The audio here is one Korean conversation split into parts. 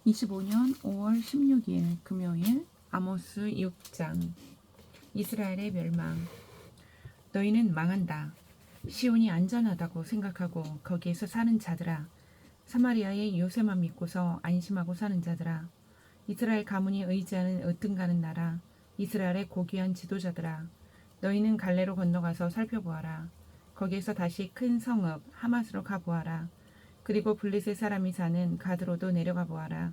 25년 5월 16일 금요일 아모스 6장. 이스라엘의 멸망. 너희는 망한다. 시온이 안전하다고 생각하고 거기에서 사는 자들아, 사마리아의 요새만 믿고서 안심하고 사는 자들아, 이스라엘 가문이 의지하는 으뜸가는 나라, 이스라엘의 고귀한 지도자들아, 너희는 갈레로 건너가서 살펴보아라. 거기에서 다시 큰 성읍 하맛으로 가보아라. 그리고 블레셋 사람이 사는 가드로도 내려가 보아라.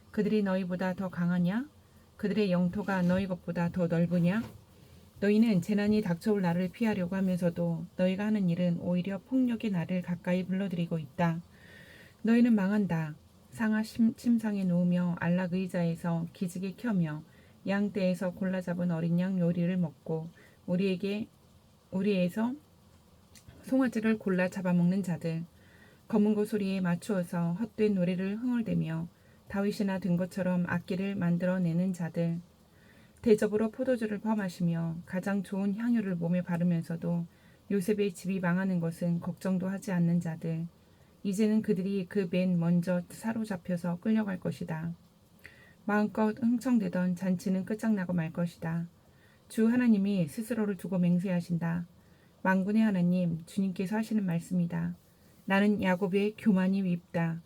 그들이 너희보다 더 강하냐? 그들의 영토가 너희 것보다 더 넓으냐? 너희는 재난이 닥쳐올 나를 피하려고 하면서도 너희가 하는 일은 오히려 폭력의 나를 가까이 불러들이고 있다. 너희는 망한다. 상하 침상에 누우며 안락 의자에서 기지개 켜며 양떼에서 골라 잡은 어린 양 요리를 먹고 우리에서 송아지를 골라 잡아먹는 자들, 검은 고소리에 맞추어서 헛된 노래를 흥얼대며 다윗이나 된 것처럼 악기를 만들어내는 자들, 대접으로 포도주를 퍼마시며 가장 좋은 향유를 몸에 바르면서도 요셉의 집이 망하는 것은 걱정도 하지 않는 자들, 이제는 그들이 그 맨 먼저 사로잡혀서 끌려갈 것이다. 마음껏 흥청대던 잔치는 끝장나고 말 것이다. 주 하나님이 스스로를 두고 맹세하신다. 만군의 하나님, 주님께서 하시는 말씀이다. 나는 야곱의 교만이 밉다.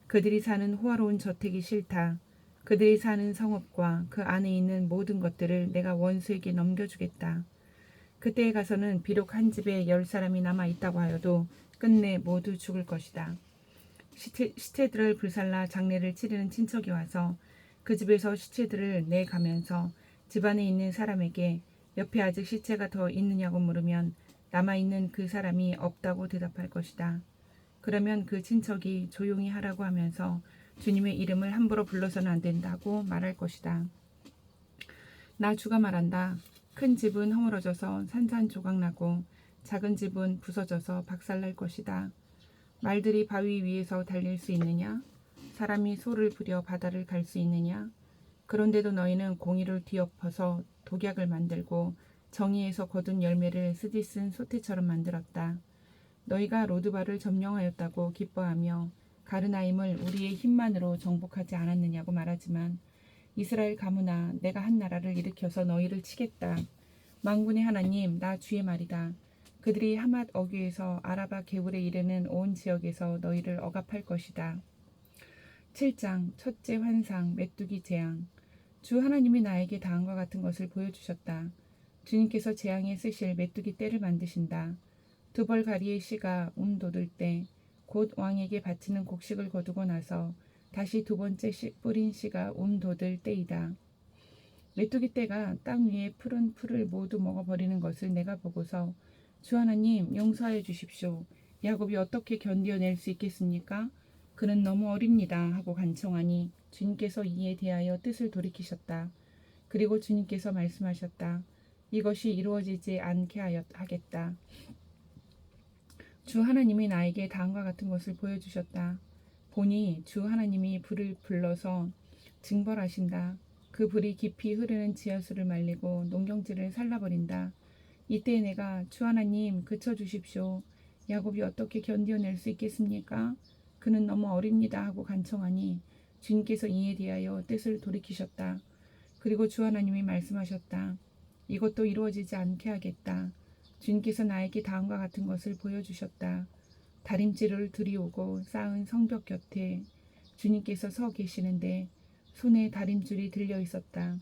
그들이 사는 호화로운 저택이 싫다. 그들이 사는 성읍과 그 안에 있는 모든 것들을 내가 원수에게 넘겨주겠다. 그때에 가서는 비록 한 집에 10사람이 남아있다고 하여도 끝내 모두 죽을 것이다. 시체들을 불살라 장례를 치르는 친척이 와서 그 집에서 시체들을 내가면서 집안에 있는 사람에게 옆에 아직 시체가 더 있느냐고 물으면 남아있는 그 사람이 없다고 대답할 것이다. 그러면 그 친척이 조용히 하라고 하면서 주님의 이름을 함부로 불러서는 안 된다고 말할 것이다. 나 주가 말한다. 큰 집은 허물어져서 산산조각나고 작은 집은 부서져서 박살날 것이다. 말들이 바위 위에서 달릴 수 있느냐? 사람이 소를 부려 바다를 갈 수 있느냐? 그런데도 너희는 공의를 뒤엎어서 독약을 만들고 정의에서 거둔 열매를 쓰디쓴 소태처럼 만들었다. 너희가 로드바를 점령하였다고 기뻐하며 가르나임을 우리의 힘만으로 정복하지 않았느냐고 말하지만 이스라엘 가문아, 내가 한 나라를 일으켜서 너희를 치겠다. 만군의 하나님, 나 주의 말이다. 그들이 하맛 어귀에서 아라바 게울에 이르는 온 지역에서 너희를 억압할 것이다. 7장 첫째 환상 메뚜기 재앙. 주 하나님이 나에게 다음과 같은 것을 보여주셨다. 주님께서 재앙에 쓰실 메뚜기 떼를 만드신다. 두 벌 가리의 씨가 돋을 때 곧 왕에게 바치는 곡식을 거두고 나서 다시 두 번째 뿌린 씨가 돋을 때이다. 메뚜기 떼가 땅 위에 푸른 풀을 모두 먹어버리는 것을 내가 보고서 주 하나님 용서하여 주십시오. 야곱이 어떻게 견뎌낼 수 있겠습니까? 그는 너무 어립니다 하고 간청하니 주님께서 이에 대하여 뜻을 돌이키셨다. 그리고 주님께서 말씀하셨다. 이것이 이루어지지 않게 하겠다. 주 하나님이 나에게 다음과 같은 것을 보여주셨다. 보니 주 하나님이 불을 불러서 징벌하신다. 그 불이 깊이 흐르는 지하수를 말리고 농경지를 살라버린다. 이때 내가 주 하나님 그쳐주십시오. 야곱이 어떻게 견뎌낼 수 있겠습니까? 그는 너무 어립니다 하고 간청하니 주님께서 이에 대하여 뜻을 돌이키셨다. 그리고 주 하나님이 말씀하셨다. 이것도 이루어지지 않게 하겠다. 주님께서 나에게 다음과 같은 것을 보여주셨다. 다림질을 들이오고 쌓은 성벽 곁에 주님께서 서 계시는데 손에 다림줄이 들려 있었다.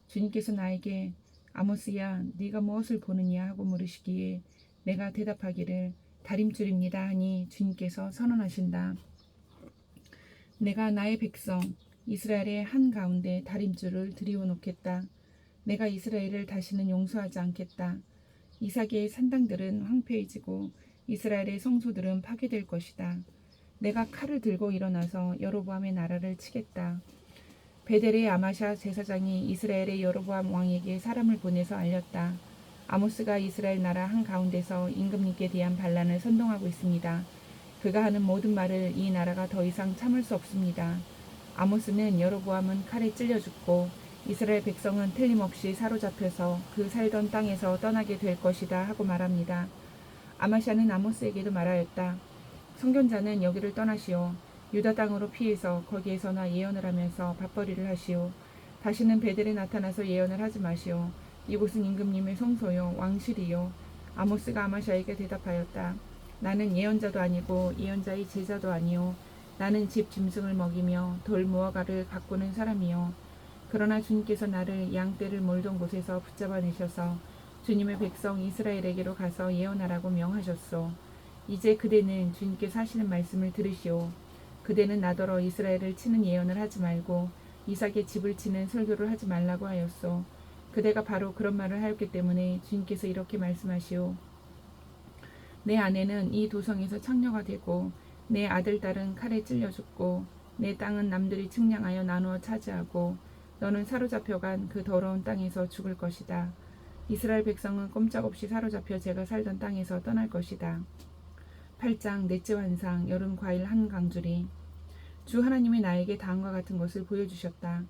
주님께서 나에게 아모스야, 네가 무엇을 보느냐 하고 물으시기에 내가 대답하기를 다림줄입니다 하니 주님께서 선언하신다. 내가 나의 백성 이스라엘의 한가운데 다림줄을 들이워 놓겠다. 내가 이스라엘을 다시는 용서하지 않겠다. 이삭의 산당들은 황폐해지고 이스라엘의 성소들은 파괴될 것이다. 내가 칼을 들고 일어나서 여로보암의 나라를 치겠다. 베델의 아마샤 제사장이 이스라엘의 여로보암 왕에게 사람을 보내서 알렸다. 아모스가 이스라엘 나라 한가운데서 임금님께 대한 반란을 선동하고 있습니다. 그가 하는 모든 말을 이 나라가 더 이상 참을 수 없습니다. 아모스는 여로보암은 칼에 찔려 죽고 이스라엘 백성은 틀림없이 사로잡혀서 그 살던 땅에서 떠나게 될 것이다 하고 말합니다. 아마샤는 아모스에게도 말하였다. 선견자는 여기를 떠나시오. 유다 땅으로 피해서 거기에서나 예언을 하면서 밥벌이를 하시오. 다시는 베델에 나타나서 예언을 하지 마시오. 이곳은 임금님의 성소요 왕실이요. 아모스가 아마샤에게 대답하였다. 나는 예언자도 아니고 예언자의 제자도 아니요. 나는 집 짐승을 먹이며 돌 무화과를 가꾸는 사람이요. 그러나 주님께서 나를 양떼를 몰던 곳에서 붙잡아내셔서 주님의 백성 이스라엘에게로 가서 예언하라고 명하셨소. 이제 그대는 주님께서 하시는 말씀을 들으시오. 그대는 나더러 이스라엘을 치는 예언을 하지 말고 이삭의 집을 치는 설교를 하지 말라고 하였소. 그대가 바로 그런 말을 하였기 때문에 주님께서 이렇게 말씀하시오. 내 아내는 이 도성에서 창녀가 되고 내 아들 딸은 칼에 찔려 죽고 내 땅은 남들이 측량하여 나누어 차지하고 너는 사로잡혀간 그 더러운 땅에서 죽을 것이다. 이스라엘 백성은 꼼짝없이 사로잡혀 제가 살던 땅에서 떠날 것이다. 8장 넷째 환상 여름 과일 한 강줄이. 주 하나님이 나에게 다음과 같은 것을 보여주셨다.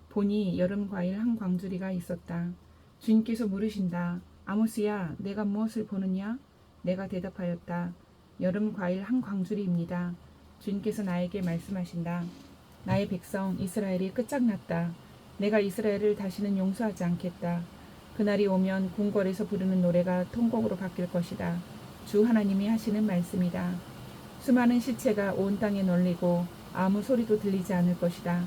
보니 여름 과일 한 광주리가 있었다. 주님께서 물으신다. 아모스야, 내가 무엇을 보느냐? 내가 대답하였다. 여름 과일 한 광주리입니다. 주님께서 나에게 말씀하신다. 나의 백성 이스라엘이 끝장났다. 내가 이스라엘을 다시는 용서하지 않겠다. 그날이 오면 궁궐에서 부르는 노래가 통곡으로 바뀔 것이다. 주 하나님이 하시는 말씀이다. 수많은 시체가 온 땅에 널리고 아무 소리도 들리지 않을 것이다.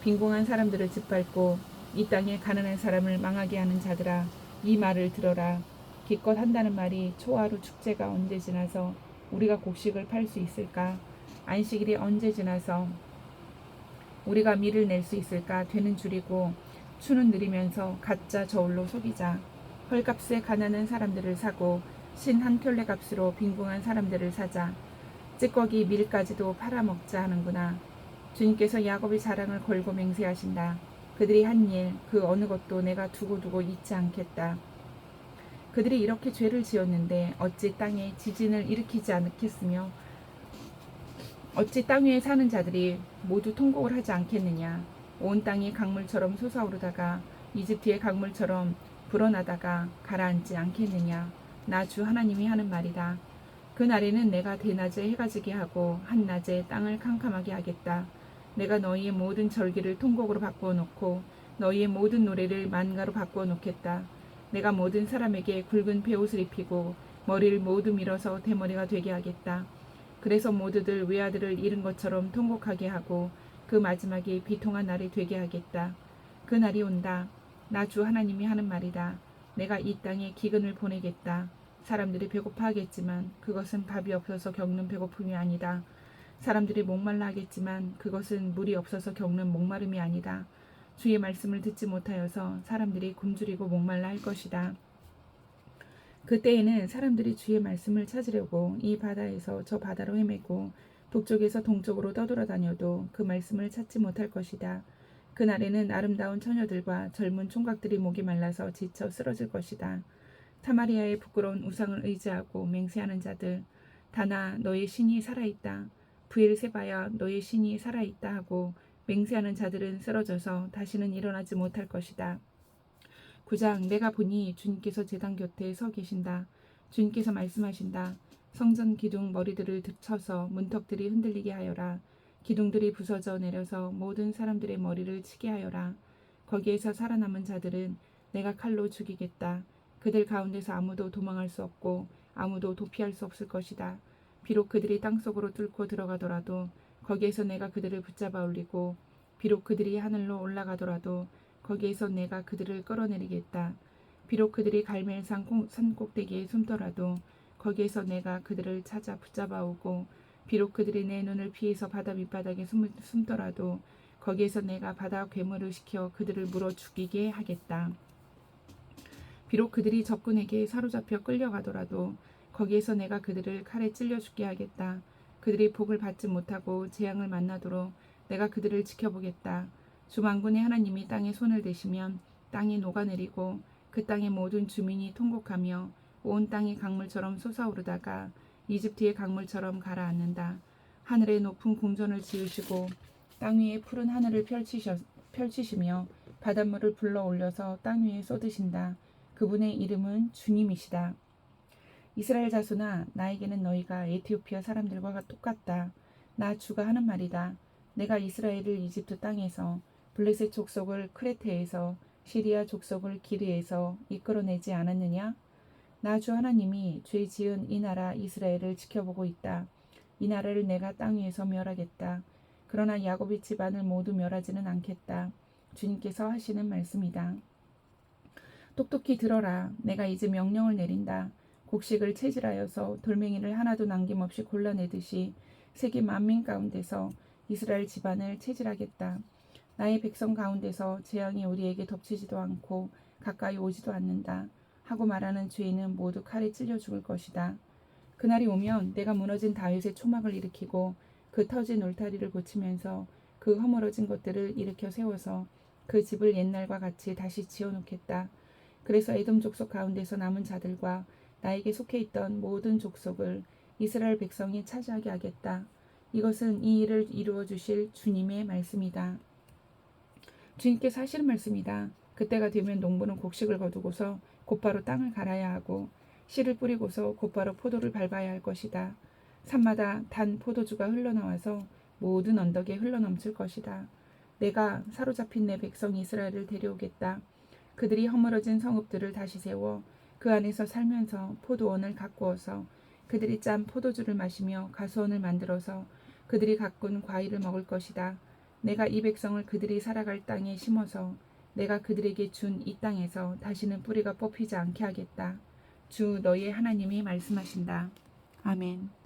빈궁한 사람들을 짓밟고 이 땅에 가난한 사람을 망하게 하는 자들아, 이 말을 들어라. 기껏 한다는 말이 초하루 축제가 언제 지나서 우리가 곡식을 팔 수 있을까? 안식일이 언제 지나서 우리가 밀을 낼 수 있을까? 되는 줄이고 추는 느리면서 가짜 저울로 속이자. 헐값에 가난한 사람들을 사고 신 한 켤레 값으로 빈궁한 사람들을 사자. 찌꺼기 밀까지도 팔아먹자 하는구나. 주님께서 야곱의 자랑을 걸고 맹세하신다. 그들이 한 일 그 어느 것도 내가 두고두고 잊지 않겠다. 그들이 이렇게 죄를 지었는데 어찌 땅에 지진을 일으키지 않겠으며 어찌 땅 위에 사는 자들이 모두 통곡을 하지 않겠느냐. 온 땅이 강물처럼 솟아오르다가 이집트의 강물처럼 불어나다가 가라앉지 않겠느냐. 나 주 하나님이 하는 말이다. 그날에는 내가 대낮에 해가 지게 하고 한낮에 땅을 캄캄하게 하겠다. 내가 너희의 모든 절기를 통곡으로 바꾸어 놓고 너희의 모든 노래를 만가로 바꾸어 놓겠다. 내가 모든 사람에게 굵은 베옷을 입히고 머리를 모두 밀어서 대머리가 되게 하겠다. 그래서 모두들 외아들을 잃은 것처럼 통곡하게 하고 그 마지막에 비통한 날이 되게 하겠다. 그 날이 온다. 나 주 하나님이 하는 말이다. 내가 이 땅에 기근을 보내겠다. 사람들이 배고파하겠지만 그것은 밥이 없어서 겪는 배고픔이 아니다. 사람들이 목말라 하겠지만 그것은 물이 없어서 겪는 목마름이 아니다. 주의 말씀을 듣지 못하여서 사람들이 굶주리고 목말라 할 것이다. 그때에는 사람들이 주의 말씀을 찾으려고 이 바다에서 저 바다로 헤매고 북쪽에서 동쪽으로 떠돌아다녀도 그 말씀을 찾지 못할 것이다. 그날에는 아름다운 처녀들과 젊은 총각들이 목이 말라서 지쳐 쓰러질 것이다. 사마리아의 부끄러운 우상을 의지하고 맹세하는 자들, 다나 너의 신이 살아있다. 브엘세바야 너의 신이 살아있다 하고 맹세하는 자들은 쓰러져서 다시는 일어나지 못할 것이다. 9장 내가 보니 주님께서 제단 곁에 서 계신다. 주님께서 말씀하신다. 성전 기둥 머리들을 쳐서 문턱들이 흔들리게 하여라. 기둥들이 부서져 내려서 모든 사람들의 머리를 치게 하여라. 거기에서 살아남은 자들은 내가 칼로 죽이겠다. 그들 가운데서 아무도 도망할 수 없고 아무도 도피할 수 없을 것이다. 비록 그들이 땅속으로 뚫고 들어가더라도 거기에서 내가 그들을 붙잡아 올리고 비록 그들이 하늘로 올라가더라도 거기에서 내가 그들을 끌어내리겠다. 비록 그들이 갈멜산 산꼭대기에 숨더라도 거기에서 내가 그들을 찾아 붙잡아 오고 비록 그들이 내 눈을 피해서 바다 밑바닥에 숨더라도 거기에서 내가 바다 괴물을 시켜 그들을 물어 죽이게 하겠다. 비록 그들이 적군에게 사로잡혀 끌려가더라도 거기에서 내가 그들을 칼에 찔려 죽게 하겠다. 그들이 복을 받지 못하고 재앙을 만나도록 내가 그들을 지켜보겠다. 주 만군의 하나님이 땅에 손을 대시면 땅이 녹아내리고 그 땅의 모든 주민이 통곡하며 온 땅이 강물처럼 솟아오르다가 이집트의 강물처럼 가라앉는다. 하늘에 높은 궁전을 지으시고 땅 위에 푸른 하늘을 펼치시며 바닷물을 불러 올려서 땅 위에 쏟으신다. 그분의 이름은 주님이시다. 이스라엘 자손아, 나에게는 너희가 에티오피아 사람들과 똑같다. 나 주가 하는 말이다. 내가 이스라엘을 이집트 땅에서 블레셋 족속을 크레테에서 시리아 족속을 기르에서 이끌어내지 않았느냐? 나 주 하나님이 죄 지은 이 나라 이스라엘을 지켜보고 있다. 이 나라를 내가 땅 위에서 멸하겠다. 그러나 야곱의 집안을 모두 멸하지는 않겠다. 주님께서 하시는 말씀이다. 똑똑히 들어라. 내가 이제 명령을 내린다. 곡식을 채질하여서 돌멩이를 하나도 남김없이 골라내듯이 세계 만민 가운데서 이스라엘 집안을 채질하겠다. 나의 백성 가운데서 재앙이 우리에게 덮치지도 않고 가까이 오지도 않는다. 하고 말하는 죄인은 모두 칼에 찔려 죽을 것이다. 그날이 오면 내가 무너진 다윗의 초막을 일으키고 그 터진 울타리를 고치면서 그 허물어진 것들을 일으켜 세워서 그 집을 옛날과 같이 다시 지어놓겠다. 그래서 에돔 족속 가운데서 남은 자들과 나에게 속해 있던 모든 족속을 이스라엘 백성이 차지하게 하겠다. 이것은 이 일을 이루어 주실 주님의 말씀이다. 주님께서 하시는 말씀이다. 그때가 되면 농부는 곡식을 거두고서 곧바로 땅을 갈아야 하고 씨를 뿌리고서 곧바로 포도를 밟아야 할 것이다. 산마다 단 포도주가 흘러나와서 모든 언덕에 흘러넘칠 것이다. 내가 사로잡힌 내 백성 이스라엘을 데려오겠다. 그들이 허물어진 성읍들을 다시 세워 그 안에서 살면서 포도원을 가꾸어서 그들이 짠 포도주를 마시며 가수원을 만들어서 그들이 가꾼 과일을 먹을 것이다. 내가 이 백성을 그들이 살아갈 땅에 심어서 내가 그들에게 준 이 땅에서 다시는 뿌리가 뽑히지 않게 하겠다. 주 너희의 하나님이 말씀하신다. 아멘.